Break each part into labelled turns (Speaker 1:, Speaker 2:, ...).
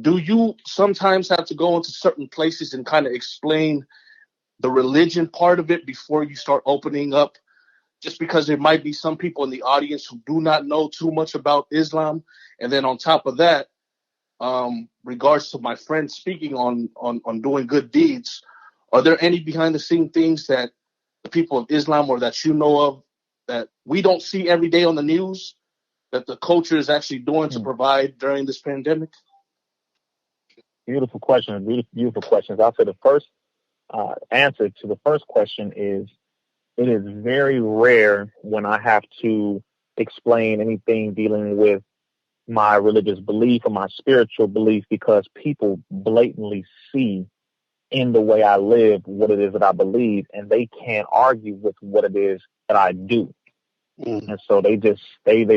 Speaker 1: do you sometimes have to go into certain places and kind of explain the religion part of it before you start opening up? Just because there might be some people in the audience who do not know too much about Islam. And then on top of that, regards to my friend speaking on doing good deeds, are there any behind the scene things that the people of Islam or that you know of that we don't see every day on the news that the culture is actually doing to provide during this pandemic?
Speaker 2: Beautiful question. Beautiful questions. I'll say the first answer to the first question is it is very rare when I have to explain anything dealing with my religious belief or my spiritual belief, because people blatantly see in the way I live what it is that I believe, and they can't argue with what it is that I do. And so they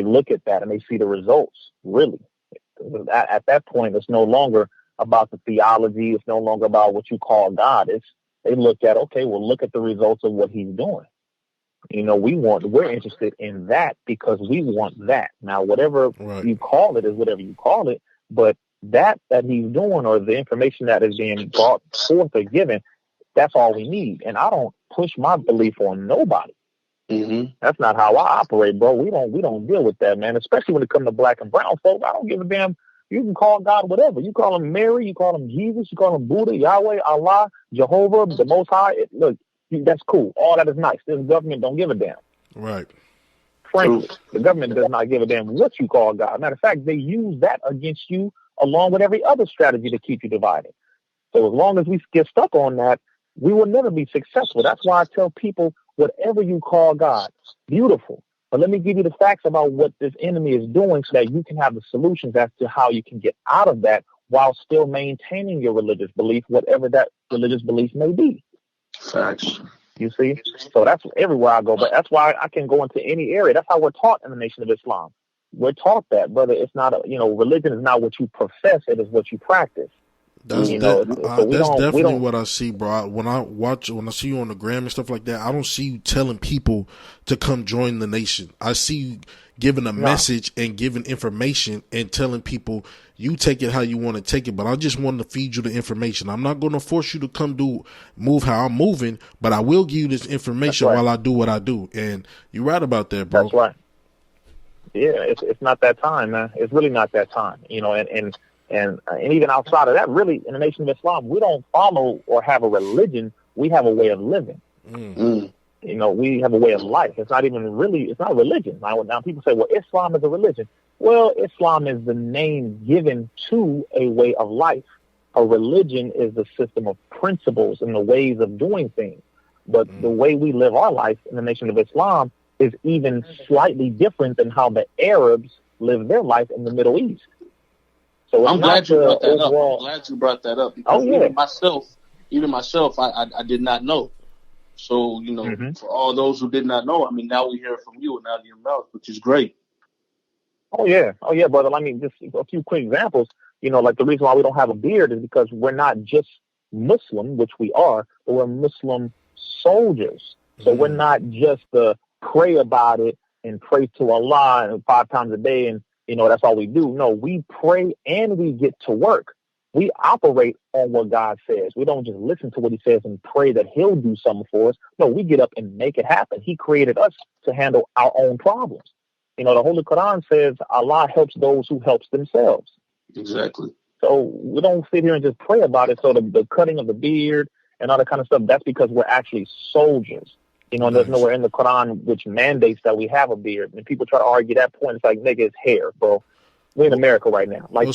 Speaker 2: look at that and they see the results. Really, at that point, it's no longer about the theology. It's no longer about what you call God. They look at, okay, well, look at the results of what he's doing. You know, we're interested in that because we want that. Now, whatever you call it is whatever you call it, but that he's doing, or the information that is being brought forth or given, that's all we need. And I don't push my belief on nobody. That's not how I operate, bro. We don't deal with that, man. Especially when it comes to black and brown folks. I don't give a damn. You can call God whatever. You call him Mary, you call him Jesus, you call him Buddha, Yahweh, Allah, Jehovah, the Most High. Look, that's cool. All that is nice. This government don't give a damn.
Speaker 3: Right.
Speaker 2: Frankly, the government does not give a damn what you call God. Matter of fact, they use that against you along with every other strategy to keep you divided. So as long as we get stuck on that, we will never be successful. That's why I tell people, whatever you call God, beautiful. But let me give you the facts about what this enemy is doing so that you can have the solutions as to how you can get out of that while still maintaining your religious belief, whatever that religious belief may be.
Speaker 1: Facts.
Speaker 2: You see? So that's everywhere I go. But that's why I can go into any area. That's how we're taught in the Nation of Islam. We're taught that, brother. It's not, religion is not what you profess. It is what you practice.
Speaker 3: That's definitely what I see, bro. When I see you on the gram and stuff like that, I don't see you telling people to come join the nation. I see you giving a message and giving information and telling people you take it how you want to take it. But I just want to feed you the information. I'm not going to force you to come move how I'm moving, but I will give you this information while I do what I do. And you're right about that, bro.
Speaker 2: That's right. Yeah, it's not that time, man. It's really not that time, and even outside of that, really, in the Nation of Islam, we don't follow or have a religion. We have a way of living. We have a way of life. It's not religion. Now people say, well, Islam is a religion. Well, Islam is the name given to a way of life. A religion is the system of principles and the ways of doing things. But the way we live our life in the Nation of Islam is even slightly different than how the Arabs live their life in the Middle East. So
Speaker 1: I'm glad you brought that up. I'm glad you brought that up because even myself, I did not know. So, for all those who did not know, I mean, now we hear it from you and out of your mouth, which is great.
Speaker 2: Oh, yeah, brother. I mean, just a few quick examples. Like the reason why we don't have a beard is because we're not just Muslim, which we are, but we're Muslim soldiers. So we're not just the pray about it and pray to Allah and 5 times a day and that's all we do. No, we pray and we get to work. We operate on what God says. We don't just listen to what he says and pray that he'll do something for us. No, we get up and make it happen. He created us to handle our own problems. The Holy Quran says Allah helps those who helps themselves.
Speaker 1: Exactly.
Speaker 2: So we don't sit here and just pray about it. So the cutting of the beard and all that kind of stuff, that's because we're actually soldiers. There's nowhere in the Quran which mandates that we have a beard. And people try to argue that point. It's like, nigga, it's hair, bro. We're in America right now. Like,